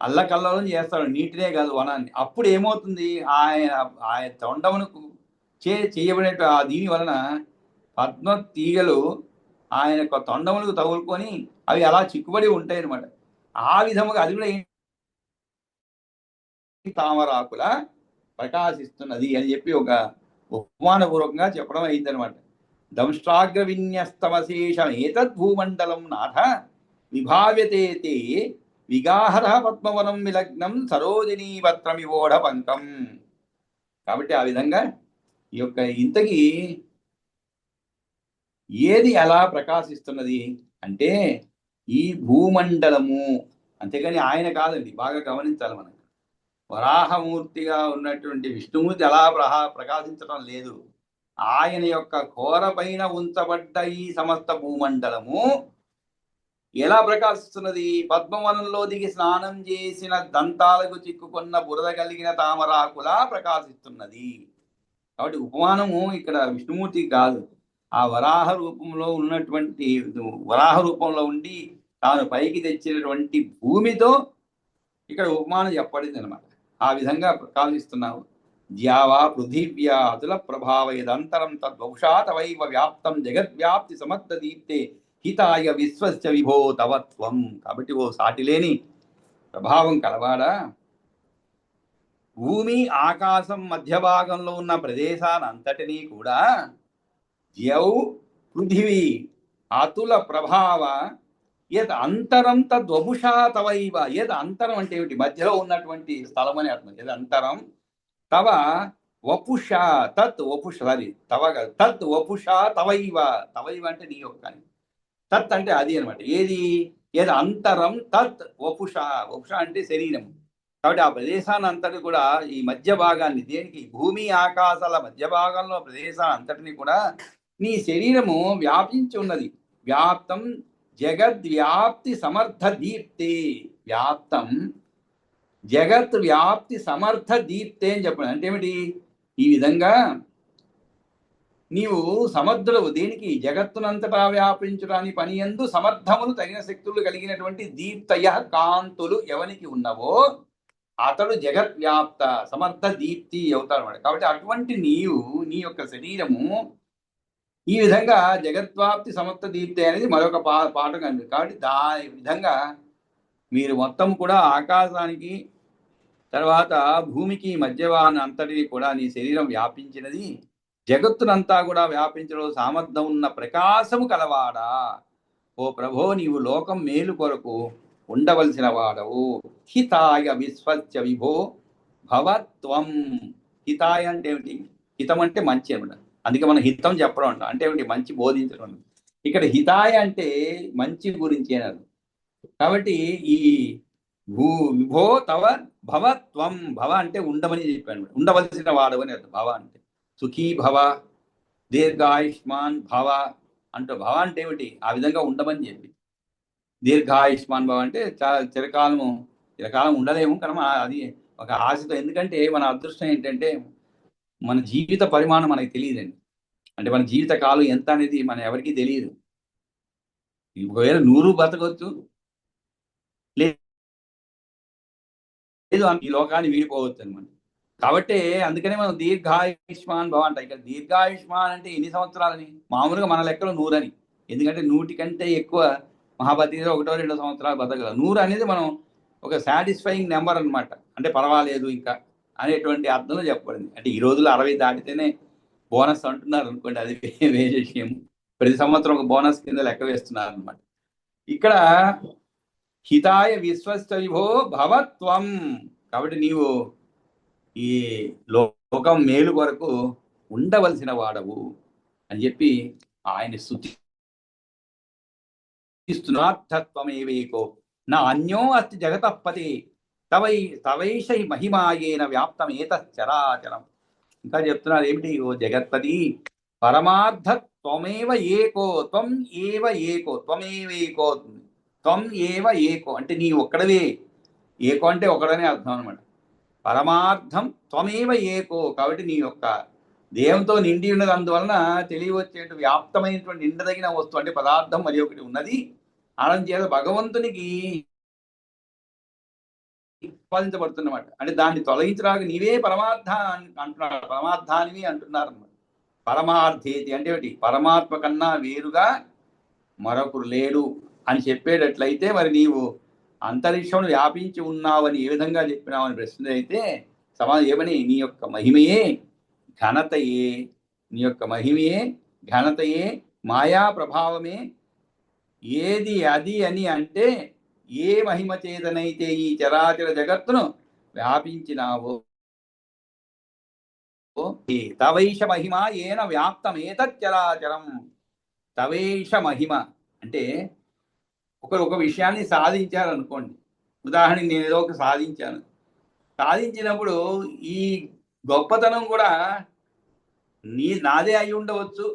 అల్లకల్లోలం చేస్తాడు. నీటినే కాదు వనాన్ని. అప్పుడు ఏమవుతుంది? ఆయన తొండమునకు చేయబడే ఆ దీని వలన పద్మ తీగలు ఆయన యొక్క తొండములకు తగులుకొని అవి అలా చిక్కుబడి ఉంటాయి అనమాట. ఆ విధముగా అది కూడా తామరాకుల ప్రకాశిస్తున్నది అని చెప్పి ఒక ఉపమానపూర్వకంగా చెప్పడం అయింది అనమాట. దంష్ట్రాగ్ర విన్యస్తమశేషం ఏతద్భూమండలం నాథ విభావ్యతే విగాహర పద్మవనం విలగ్నం సరోజినీ పత్రమివోఢ పంకం. కాబట్టి ఆ విధంగా ఈ యొక్క ఇంతకీ ఏది ఎలా ప్రకాశిస్తున్నది అంటే ఈ భూమండలము. అంతేగాని ఆయన కాదండి, బాగా గమనించాలి మనం. వరాహమూర్తిగా ఉన్నటువంటి విష్ణుమూర్తి ఎలా ప్రకాశించడం లేదు. ఆయన యొక్క కోర పైన ఉంచబడ్డ ఈ సమస్త భూమండలము ఎలా ప్రకాశిస్తున్నది? పద్మవనంలో దిగి స్నానం చేసిన దంతాలకు చిక్కుకున్న బురద కలిగిన తామరాకులా ప్రకాశిస్తున్నది. కాబట్టి ఉపమానము ఇక్కడ విష్ణుమూర్తికి కాదు, ఆ వరాహ రూపంలో ఉన్నటువంటి, వరాహ రూపంలో ఉండి తాను పైకి తెచ్చినటువంటి భూమితో ఇక్కడ ఉపమానం చెప్పబడింది అనమాట. ఆ విధంగా ప్రకాశిస్తున్నావు. ద్యావా పృథివ్యా అతుల ప్రభావయదంతరం తద్వౌషా తవైవ వ్యాప్తం జగద్వ్యాప్తి సమర్థ దీప్తే హితాయ విశ్వస్య విభో తవత్వం. కాబట్టి ఓ సాటిలేని ప్రభావం కలవాడా, భూమి ఆకాశం మధ్య భాగంలో ఉన్న ప్రదేశానంతటినీ కూడా ద్యౌ పృథివీ అతుల ప్రభావ యద్ అంతరం తద్వపుషా తవైవ. యద్ అంతరం అంటే ఏమిటి? మధ్యలో ఉన్నటువంటి స్థలం అని అర్థం. యద్ అంతరం తవ వపుష తత్ వపుష, అది తవ కాదు, తత్ వపుష తవైవ. తవైవ అంటే నీ యొక్క, తత్ అంటే అది అనమాట. ఏది? ఏది అంతరం తత్ వపుష. వపుష అంటే శరీరం. కాబట్టి ఆ ప్రదేశాన్ని అంతటి కూడా, ఈ మధ్య భాగాన్ని, దేనికి? భూమి ఆకాశాల మధ్య భాగంలో ప్రదేశాన్ని అంతటిని కూడా నీ శరీరము వ్యాపించి ఉన్నది. వ్యాప్తం జగద్వ్యాప్తి సమర్థ దీప్తే. వ్యాప్తం జగత్ వ్యాప్తి సమర్థ దీప్తే అని చెప్పండి. అంటే ఏమిటి? ఈ విధంగా నీవు సమర్థులవు. దేనికి? జగత్తునంతటా వ్యాపించడానికి పని యందు సమర్థములు తగిన శక్తులు కలిగినటువంటి దీప్తయ కాంతులు ఎవనికి ఉన్నవో అతడు జగద్వ్యాప్త సమర్థ దీప్తి అవుతాడు అన్నమాట. కాబట్టి అటువంటి నీవు, నీ యొక్క శరీరము ఈ విధంగా జగద్వ్యాప్తి సమర్థ దీప్తి అనేది మరొక పాఠం అండి. కాబట్టి దాని విధంగా మీరు మొత్తం కూడా ఆకాశానికి తర్వాత భూమికి మధ్యవాన్ని అంతటిని కూడా నీ శరీరం వ్యాపించినది. జగత్తునంతా కూడా వ్యాపించడం సామర్థ్యం ఉన్న ప్రకాశము కలవాడా, ఓ ప్రభో నీవు లోకం మేలు కొరకు ఉండవలసిన వాడవు. హితాయ విశ్వస్య విభో భవత్వం. హితాయ అంటే ఏమిటి? హితం అంటే మంచి అనమాట. అందుకే మనం హితం చెప్పడం అంటాం. అంటే ఏమిటి? మంచి బోధించడం. ఇక్కడ హితాయ అంటే మంచి గురించి అని. కాబట్టి ఈ విభో తవ భవత్వం. భవ అంటే ఉండమని చెప్పాను, ఉండవలసిన వాడవు అని అర్థం. భవ అంటే సుఖీ భవ, దీర్ఘాయుష్మాన్ భవ అంటూ. భవ అంటే ఏమిటి? ఆ విధంగా ఉండమని చెప్పి. దీర్ఘాయుష్మాన్ భవ అంటే చాలా చిరకాలం ఉండలేము కానీ అది ఒక ఆశతో. ఎందుకంటే మన అదృష్టం ఏంటంటే మన జీవిత పరిమాణం మనకి తెలియదండి. అంటే మన జీవిత కాలం ఎంత అనేది మన ఎవరికీ తెలియదు. ఒకవేళ 100 బతకొచ్చు, లేదు ఈ లోకాన్ని వీడిపోవచ్చు అనమాట. కాబట్టి అందుకనే మనం దీర్ఘాయుష్మాన్ భవ అంట. ఇక్కడ దీర్ఘాయుష్మాన్ అంటే ఎన్ని సంవత్సరాలని? మామూలుగా మన లెక్కలో 100 అని. ఎందుకంటే 100 కంటే ఎక్కువ మహాభారతీయులు 1-2 సంవత్సరాలు బతకగలరు. 100 అనేది మనం ఒక సాటిస్ఫైయింగ్ నెంబర్ అనమాట. అంటే పర్వాలేదు ఇంకా అనేటువంటి అర్థంలో చెప్పబడింది. అంటే ఈ రోజుల్లో 60 దాటితేనే బోనస్ అంటున్నారు అనుకోండి, అది వేరే విషయం. ప్రతి సంవత్సరం ఒక బోనస్ కింద లెక్క వేస్తున్నారు అనమాట. ఇక్కడ హితాయ విశ్వస్త విభో భవత్వం. కాబట్టి నీవు ఈ లోకం మేలు వరకు ఉండవలసిన వాడవు అని చెప్పి ఆయన స్తుతిస్తున్నార్థత్వమేవేకో నా అన్యో అస్తి జగతపతి తవైష మహిమాయేన వ్యాప్తమేత చరాచరం. ఇంకా చెప్తున్నారు ఏమిటి? ఓ జగత్పతి పరమార్థ త్వమేవ ఏకో, త్వం ఏవ ఏకో, త్వమేవేకో, త్వం ఏవ ఏకో అంటే నీ ఒక్కడవే. ఏకో అంటే ఒకడనే అర్థం అనమాట. పరమార్థం త్వమేవ ఏకో. కాబట్టి నీ యొక్క దేహంతో నిండి ఉన్నది. అందువలన తెలియవచ్చేటు వ్యాప్తమైనటువంటి నిండదగిన వస్తువు అంటే పదార్థం మరి ఒకటి ఉన్నది. ఆనందం చేత భగవంతునికి ఉత్పాదించబడుతున్నమాట. అంటే దాన్ని తొలగించడానికి నీవే పరమార్థ అంటున్నాడు, పరమార్థానివి అంటున్నారు అన్నమాట. పరమార్థేతి అంటే ఏమిటి? పరమాత్మ కన్నా వేరుగా మరొకరు లేడు అని చెప్పేటట్లయితే మరి నీవు అంతరిక్షంలో వ్యాపించి ఉన్నావని ఏ విధంగా చెప్పినావని ప్రశ్న అయితే సమాధానం ఏమని? నీ యొక్క మహిమయే ఘనతయే, నీ యొక్క మహిమయే ఘనతయే మాయా ప్రభావమే. ఏది అది అని అంటే ఏ మహిమ చేతనైతే ఈ చరాచర జగత్తును వ్యాపించినావో తవైష మహిమ ఏన వ్యాప్తమేతచ్చరాచరం. తవేష మహిమ అంటే ఒక విషయాన్ని సాధించారనుకోండి. ఉదాహరణకి నేను ఏదో ఒక సాధించినప్పుడు ఈ గొప్పతనం కూడా నాదే అయి ఉండవచ్చు,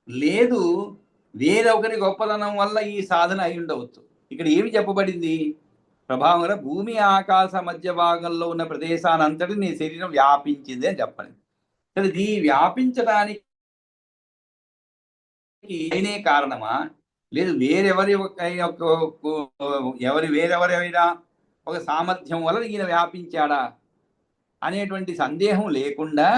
లేదు వేరొకరి గొప్పతనం వల్ల ఈ సాధన అయి ఉండవచ్చు. ఇక్కడ ఏమి చెప్పబడింది? ప్రభావం వల్ల భూమి ఆకాశ మధ్య భాగంలో ఉన్న ప్రదేశాన్ని అంతటి నీ శరీరం వ్యాపించింది అని చెప్పండి. సరే, ఈ వ్యాపించడానికి నేనే కారణమా, లేదు వేరెవరైనా ఒక సామర్థ్యం వల్ల ఈయన వ్యాపించాడా అనేటువంటి సందేహం లేకుండా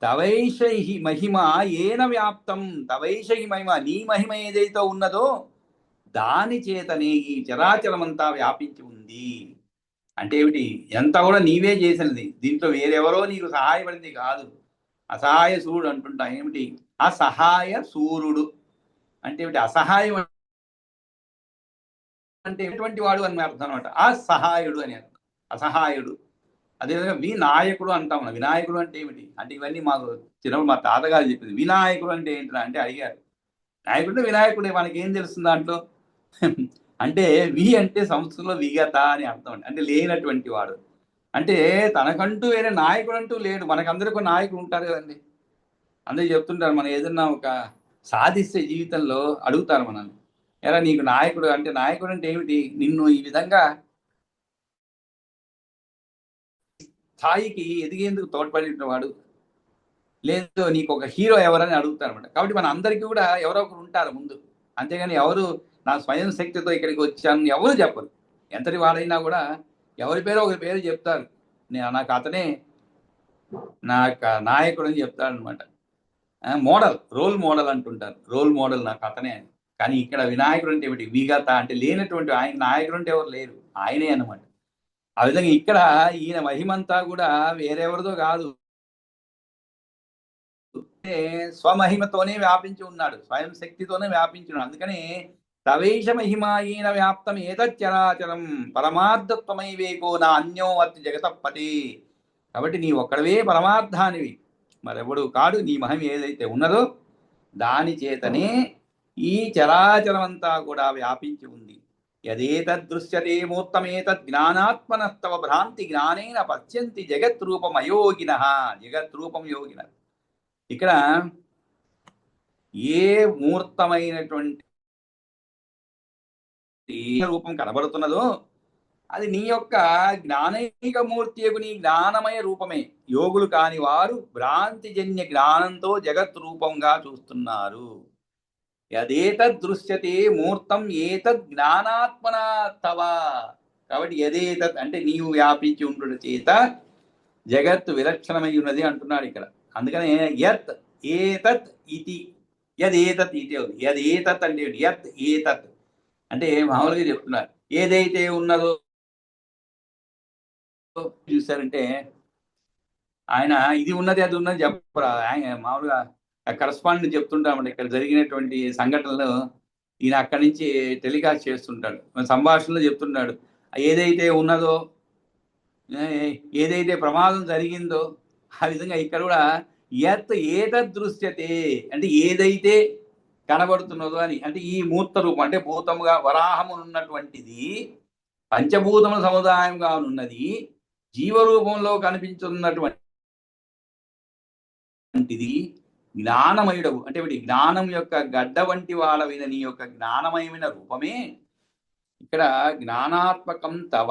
తవైషై మహిమ ఏన వ్యాప్తం, తవైషై మహిమ, నీ మహిమ ఏదైతే ఉన్నదో దాని చేతనే ఈ చరాచరమంతా వ్యాపించి ఉంది. అంటే ఏమిటి? ఎంత కూడా నీవే చేసినది, దీంట్లో వేరెవరో నీకు సహాయపడింది కాదు. అసహాయ సూర్యుడు అంటుంటా. ఏమిటి అసహాయ సూర్యుడు అంటే ఏమిటి? అసహాయం అంటే ఎటువంటి వాడు అని అర్థం అనమాట. అసహాయుడు అని అర్థం, అసహాయుడు. అదేవిధంగా వినాయకుడు అంటాం. వినాయకుడు అంటే ఏమిటి అంటే ఇవన్నీ మాకు చిన్నప్పుడు మా తాతగారు చెప్పింది. వినాయకుడు అంటే ఏంటంటే అంటే అడిగారు, నాయకుడు వినాయకుడే, మనకేం తెలుస్తుంది దాంట్లో అంటే వి అంటే సంస్కృతంలో విగత అని అర్థం అండి. అంటే లేనటువంటి వాడు అంటే తనకంటూ వేరే నాయకుడు అంటూ లేడు. మనకందరికీ నాయకుడు ఉంటారు కదండి. అందరూ చెప్తుంటారు, మనం ఏదన్నా ఒక సాధిస్తే జీవితంలో అడుగుతారు మనల్ని, ఎలా నీకు నాయకుడు అంటే, నాయకుడు అంటే ఏమిటి? నిన్ను ఈ విధంగా స్థాయికి ఎదిగేందుకు తోడ్పడినవాడు, లేదు నీకు ఒక హీరో ఎవరని అడుగుతారు అనమాట. కాబట్టి మన అందరికీ కూడా ఎవరో ఒకరు ఉంటారు ముందు. అంతేగాని ఎవరు నా స్వయం శక్తితో ఇక్కడికి వచ్చాను ఎవరు చెప్పరు. ఎంతటి వాడైనా కూడా ఎవరి పేరు ఒకరి పేరు చెప్తారు. నాకు అతనే నా నాయకుడు అని చెప్తాడు అనమాట. మోడల్, రోల్ మోడల్ అంటుంటారు. రోల్ మోడల్ నాకు అతనే అని. కానీ ఇక్కడ వినాయకుడు అంటే ఏమిటి? విగత అంటే లేనటువంటి, ఆయన నాయకుడు అంటే ఎవరు లేరు, ఆయనే అనమాట. ఆ విధంగా ఇక్కడ ఈయన మహిమంతా కూడా వేరెవరిదో కాదు, స్వమహిమతోనే వ్యాపించి ఉన్నాడు, స్వయం శక్తితోనే వ్యాపించి ఉన్నాడు. అందుకని తవేష మహిమ ఈయన వ్యాప్తం ఏతచ్చరాచరం పరమార్థత్వమైవేకో నా అన్యోవర్తి జగతపతి. కాబట్టి నీ ఒక్కడవే పరమార్థానివి, మరెవడు కాడు. నీ మహిమ ఏదైతే ఉన్నదో దాని చేతనే ఈ చరాచరమంతా కూడా వ్యాపించి ఉంది. యదేతదృశ్యతే మూర్తమేతద్ జ్ఞానాత్మనస్తవ భ్రాంతి జ్ఞానేన పశ్యంతి జగద్రూపం అయోగిన. జగద్రూపం యోగిన. ఇక్కడ ఏ మూర్తమైనటువంటి రూపం కనబడుతున్నదో అది నీ యొక్క జ్ఞానైక మూర్తియకు నీ జ్ఞానమయ రూపమే. యోగులు కాని వారు భ్రాంతిజన్య జ్ఞానంతో జగత్ రూపంగా చూస్తున్నారు. యదేతద్ దృశ్యతే మూర్తం ఏతద్ జ్ఞానాత్మన తవ. కాబట్టి యదేతత్ అంటే నీవు వ్యాపించి ఉండుట చేత జగత్తు విలక్షణమై ఉన్నది అంటున్నాడు ఇక్కడ. అందుకనే యత్ ఏతత్ ఇతి, యదేతత్ ఇతి. యదేతత్ అంటే యత్ ఏతత్ అంటే మామూలుగా చెప్తున్నారు, ఏదైతే ఉన్నదో. చూసారంటే ఆయన ఇది ఉన్నది అది ఉన్నది చెప్పరా, ఆయన మామూలుగా కరస్పాండెంట్ చెప్తుంటామంటే ఇక్కడ జరిగినటువంటి సంఘటనలు ఈయన అక్కడి నుంచి టెలికాస్ట్ చేస్తుంటాడు, సంభాషణలో చెప్తుంటాడు. ఏదైతే ఉన్నదో, ఏదైతే ప్రమాదం జరిగిందో ఆ విధంగా ఇక్కడ కూడా యత్ ఏతదృశ్యతే అంటే ఏదైతే కనబడుతున్నదో అని. అంటే ఈ మూర్త రూపం అంటే భూతముగా వరాహమునున్నటువంటిది పంచభూతముల సముదాయంగా ఉన్నది, జీవరూపంలో కనిపించున్నటువంటిది జ్ఞానమయుడవు. అంటే జ్ఞానం యొక్క గడ్డ వంటి వాడవైన నీ యొక్క జ్ఞానమయమైన రూపమే ఇక్కడ జ్ఞానాత్మకం తవ